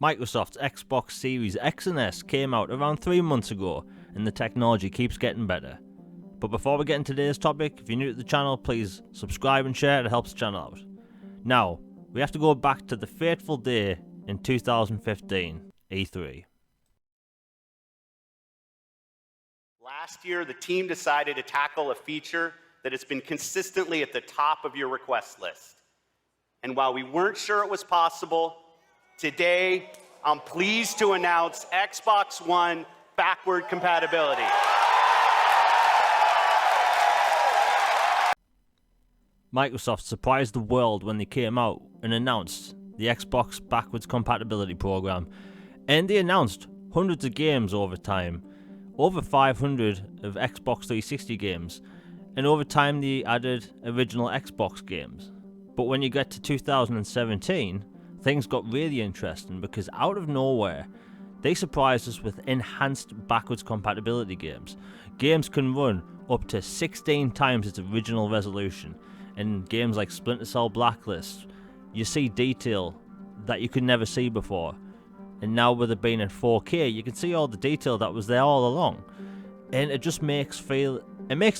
Microsoft's Xbox Series X and S came out around 3 months ago, and the technology keeps getting better. But before we get into today's topic, if you're new to the channel, please subscribe and share, it helps the channel out. Now, we have to go back to the fateful day in 2015, E3. Last year, the team decided to tackle a feature that has been consistently at the top of your request list. And while we weren't sure it was possible, today, I'm pleased to announce Xbox One backward compatibility. Microsoft surprised the world when they came out and announced the Xbox backwards compatibility program, and they announced hundreds of games over time, over 500 of Xbox 360 games, and over time they added original Xbox games. But when you get to 2017, things got really interesting because out of nowhere, they surprised us with enhanced backwards compatibility games. Games can run up to 16 times its original resolution. In games like Splinter Cell Blacklist, you see detail that you could never see before. And now with it being in 4K, you can see all the detail that was there all along. And it just makes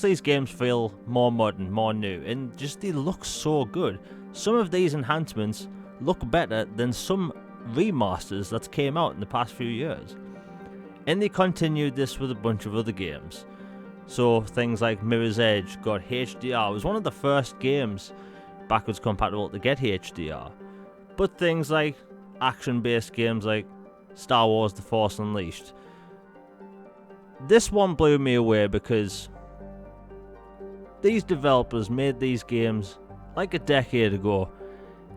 these games feel more modern, more new, and just they look so good. Some of these enhancements look better than some remasters that came out in the past few years. And they continued this with a bunch of other games. So things like Mirror's Edge got HDR. It was one of the first games backwards compatible to get HDR. But things like action-based games like Star Wars The Force Unleashed. This one blew me away because these developers made these games like a decade ago,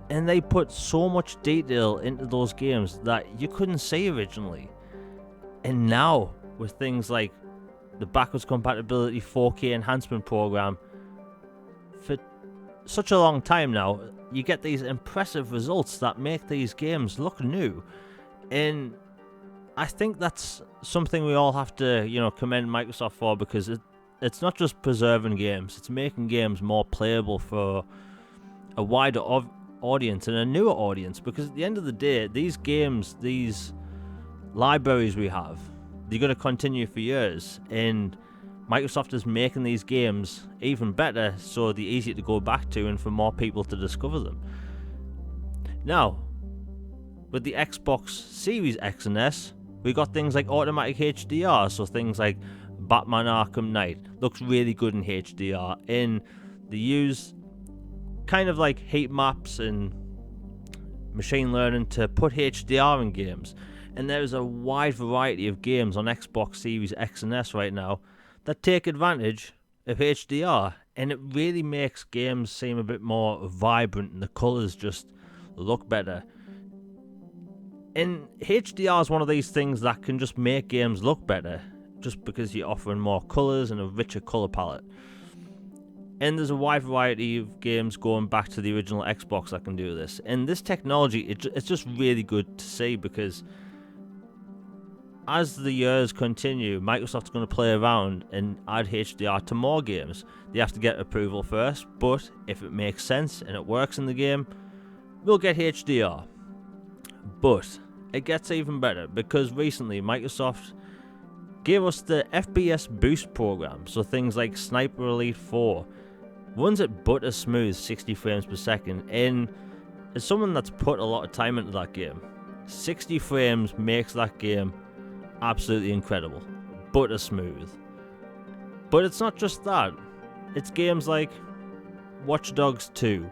and they put so much detail into those games that you couldn't see originally. And now, with things like the backwards compatibility 4K enhancement program, for such a long time now, you get these impressive results that make these games look new. And I think that's something we all have to, commend Microsoft for, because it's not just preserving games, it's making games more playable for a wider audience and a newer audience. Because at the end of the day, these games, these libraries we have, they're going to continue for years, and Microsoft is making these games even better so they're easier to go back to and for more people to discover them. Now, with the Xbox Series X and S, we got things like automatic HDR, so things like Batman Arkham Knight looks really good in HDR, and they use kind of like heat maps and machine learning to put HDR in games. And there's a wide variety of games on Xbox Series X and S right now that take advantage of HDR, and it really makes games seem a bit more vibrant and the colours just look better. And HDR is one of these things that can just make games look better, just because you're offering more colours and a richer colour palette. And there's a wide variety of games going back to the original Xbox that can do this. And this technology, it's just really good to see, because as the years continue, Microsoft's going to play around and add HDR to more games. They have to get approval first, but if it makes sense and it works in the game, we'll get HDR. But it gets even better, because recently Microsoft gave us the FPS boost program, so things like Sniper Elite 4 runs at butter smooth 60 frames per second, and as someone that's put a lot of time into that game, 60 frames makes that game absolutely incredible, butter smooth. But it's not just that, it's games like Watch Dogs 2,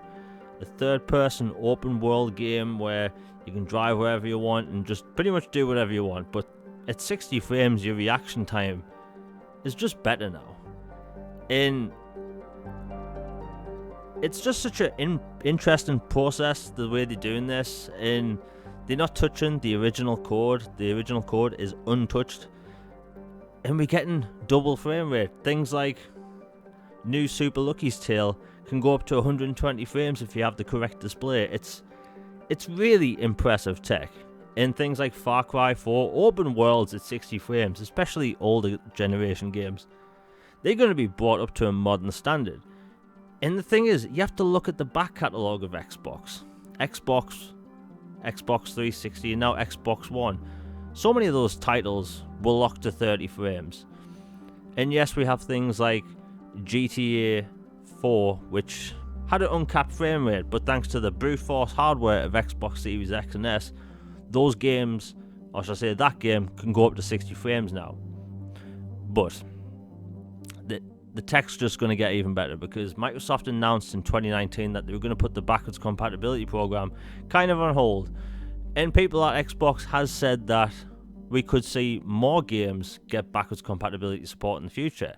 a third-person open-world game where you can drive wherever you want and just pretty much do whatever you want, but at 60 frames your reaction time is just better now. And it's just such an interesting process, the way they're doing this, and they're not touching the original code. The original code is untouched, and we're getting double frame rate. Things like new Super Lucky's Tale can go up to 120 frames if you have the correct display. It's really impressive tech. And things like Far Cry 4 open worlds at 60 frames, especially older generation games, they're going to be brought up to a modern standard. And the thing is, you have to look at the back catalogue of Xbox. Xbox Xbox 360, and now Xbox One. So many of those titles were locked to 30 frames. And yes, we have things like GTA 4, which had an uncapped frame rate, but thanks to the brute force hardware of Xbox Series X and S, those games, or should I say that game, can go up to 60 frames now. But the tech's just going to get even better, because Microsoft announced in 2019 that they were going to put the backwards compatibility program kind of on hold. And people at Xbox has said that we could see more games get backwards compatibility support in the future.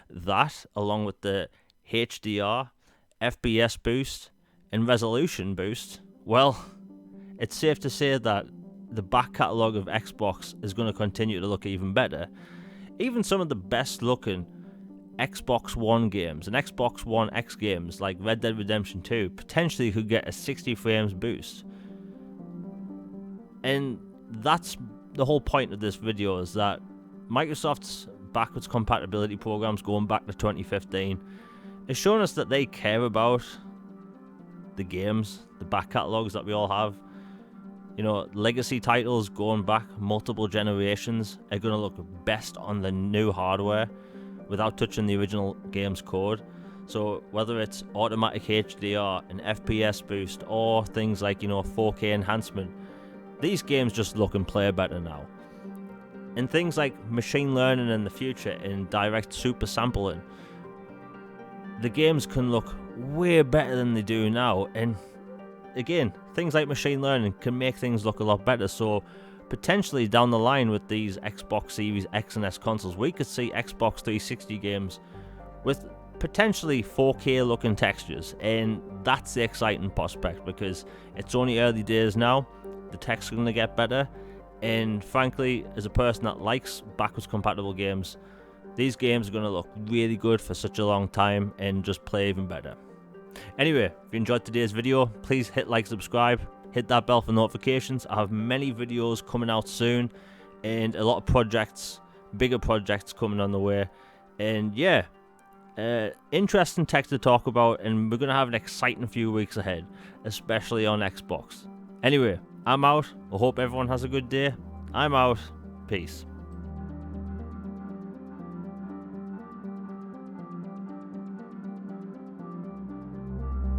That, along with the HDR, FPS boost, and resolution boost, well, it's safe to say that the back catalogue of Xbox is going to continue to look even better. Even some of the best looking Xbox One games and Xbox One X games like Red Dead Redemption 2 potentially could get a 60 frames boost. And that's the whole point of this video, is that Microsoft's backwards compatibility programs going back to 2015 is showing us that they care about the games, the back catalogues that we all have. You know, legacy titles going back multiple generations are going to look best on the new hardware without touching the original game's code. So whether it's automatic HDR, an FPS boost, or things like, 4K enhancement, these games just look and play better now. And things like machine learning in the future and direct super sampling, the games can look way better than they do now. And again, things like machine learning can make things look a lot better. So potentially down the line with these Xbox Series X and S consoles, we could see Xbox 360 games with potentially 4K looking textures. And that's the exciting prospect, because it's only early days now. The tech's going to get better, and frankly, as a person that likes backwards compatible games, these games are going to look really good for such a long time and just play even better. Anyway, if you enjoyed today's video, please hit like, subscribe, hit that bell for notifications. I have many videos coming out soon, and a lot of projects, bigger projects coming on the way. And yeah, interesting tech to talk about, and we're going to have an exciting few weeks ahead, especially on Xbox. Anyway, I'm out. I hope everyone has a good day. I'm out. Peace.